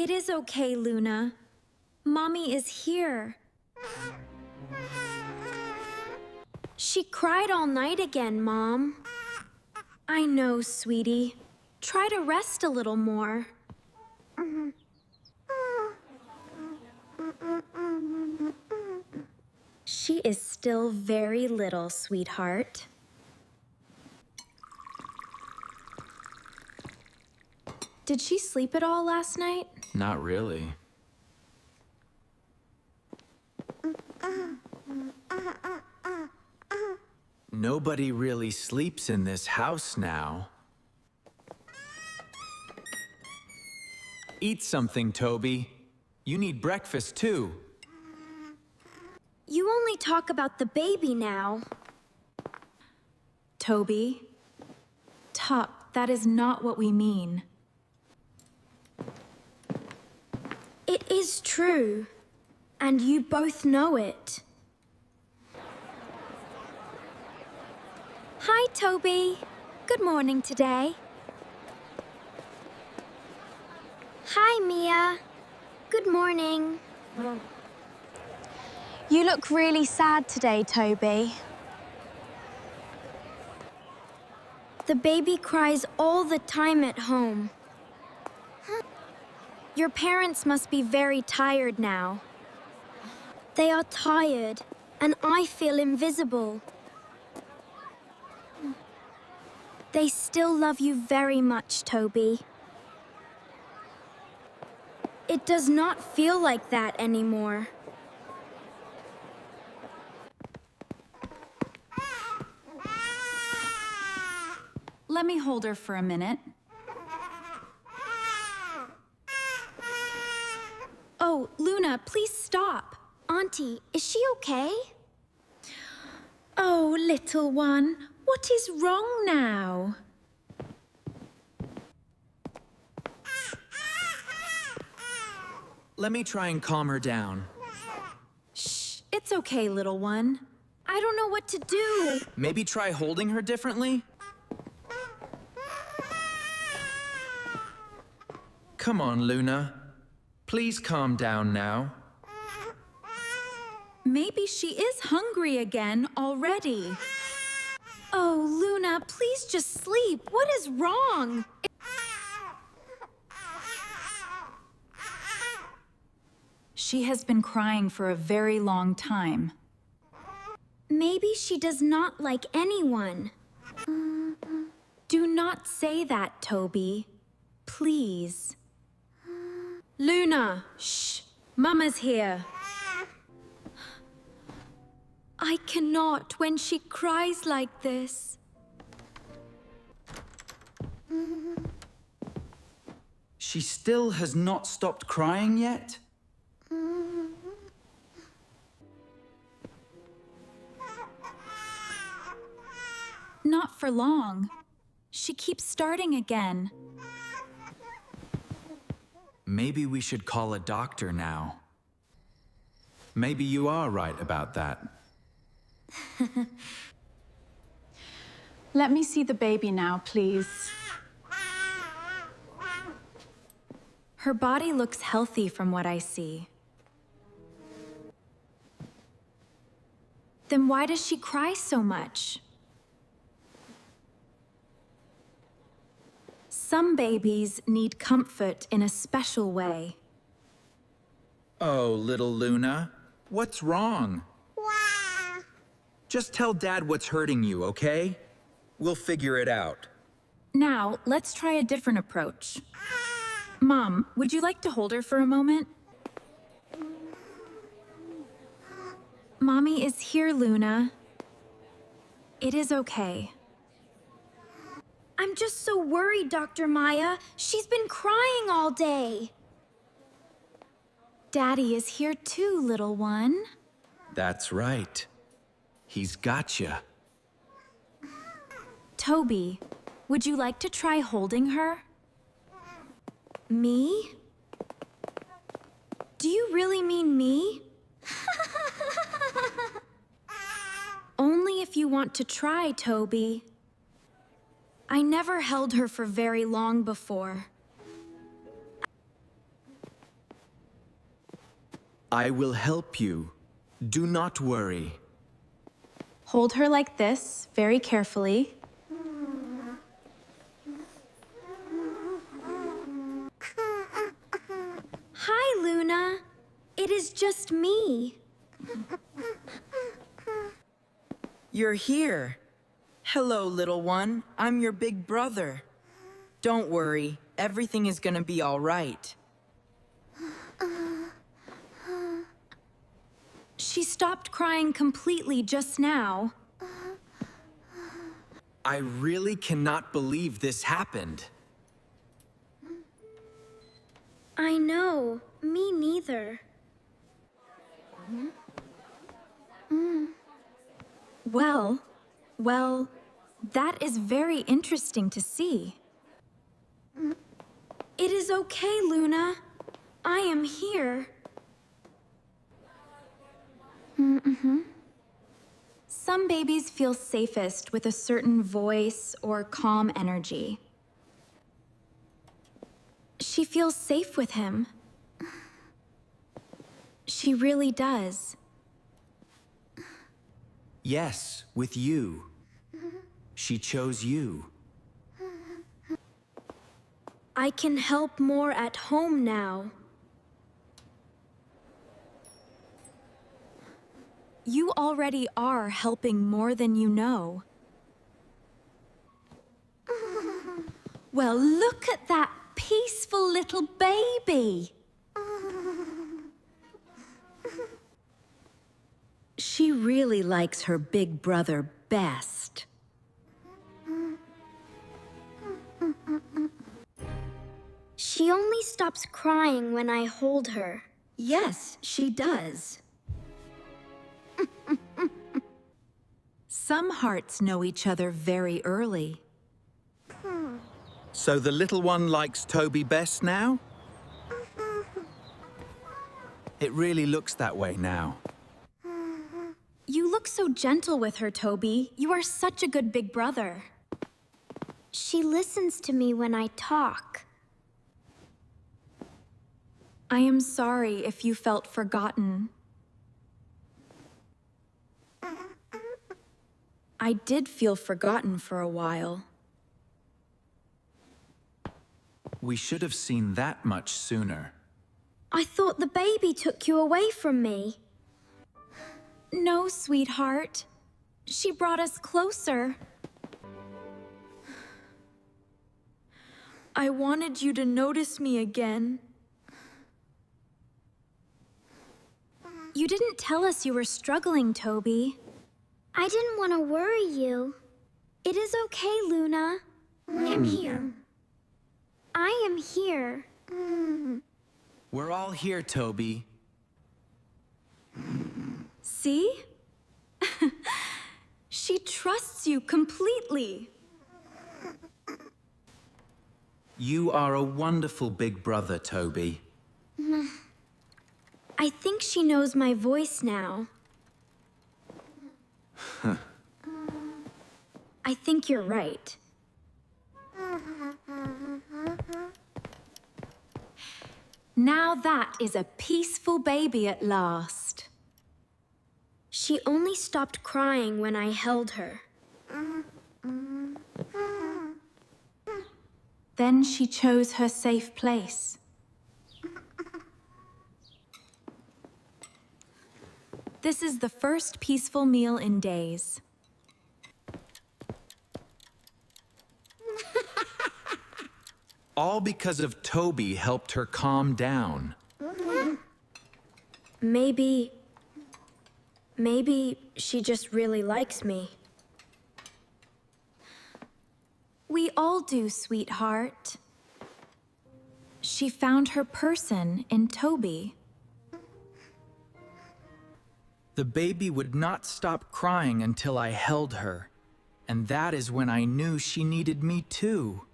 It is okay, Luna. Mommy is here. She cried all night again, Mom. I know, sweetie. Try to rest a little more. She is still very little, sweetheart. Did she sleep at all last night? Not really. Nobody really sleeps in this house now. Eat something, Toby. You need breakfast, too. You only talk about the baby now. Toby, Tuck, that is not what we mean. It is true, and you both know it. Hi, Toby. Good morning today. Hi, Mia. Good morning. You look really sad today, Toby. The baby cries all the time at home. Your parents must be very tired now. They are tired, and I feel invisible. They still love you very much, Toby. It does not feel like that anymore. Let me hold her for a minute. Oh, Luna, please stop. Auntie, is she okay? Oh, little one, what is wrong now? Let me try and calm her down. Shh, it's okay, little one. I don't know what to do. Maybe try holding her differently? Come on, Luna. Please calm down now. Maybe she is hungry again already. Oh, Luna, please just sleep. What is wrong? She has been crying for a very long time. Maybe she does not like anyone. Do not say that, Toby. Please. Luna, shh. Mama's here. I cannot when she cries like this. She still has not stopped crying yet? Not for long. She keeps starting again. Maybe we should call a doctor now. Maybe you are right about that. Let me see the baby now, please. Her body looks healthy from what I see. Then why does she cry so much? Some babies need comfort in a special way. Oh, little Luna, what's wrong? Just tell Dad what's hurting you, okay? We'll figure it out. Now, let's try a different approach. Mom, would you like to hold her for a moment? Mommy is here, Luna. It is okay. I'm just so worried, Dr. Maya. She's been crying all day. Daddy is here too, little one. That's right. He's got you. Toby, would you like to try holding her? Me? Do you really mean me? Only if you want to try, Toby. I never held her for very long before. I will help you. Do not worry. Hold her like this, very carefully. Hi, Luna. It is just me. You're here. Hello, little one. I'm your big brother. Don't worry, everything is gonna be all right. She stopped crying completely just now. I really cannot believe this happened. I know. Me neither. Well, that is very interesting to see. It is okay, Luna. I am here. Some babies feel safest with a certain voice or calm energy. She feels safe with him. She really does. Yes, with you. She chose you. I can help more at home now. You already are helping more than you know. Well, look at that peaceful little baby. She really likes her big brother best. She only stops crying when I hold her. Yes, she does. Some hearts know each other very early. So the little one likes Toby best now? It really looks that way now. You look so gentle with her, Toby. You are such a good big brother. She listens to me when I talk. I am sorry if you felt forgotten. I did feel forgotten for a while. We should have seen that much sooner. I thought the baby took you away from me. No, sweetheart. She brought us closer. I wanted you to notice me again. You didn't tell us you were struggling, Toby. I didn't want to worry you. It is okay, Luna. I am here. I am here. We're all here, Toby. See? She trusts you completely. You are a wonderful big brother, Toby. I think she knows my voice now. I think you're right. Now that is a peaceful baby at last. She only stopped crying when I held her. Then she chose her safe place. This is the first peaceful meal in days. All because of Toby helped her calm down. Maybe she just really likes me. We all do, sweetheart. She found her person in Toby. The baby would not stop crying until I held her. And that is when I knew she needed me too.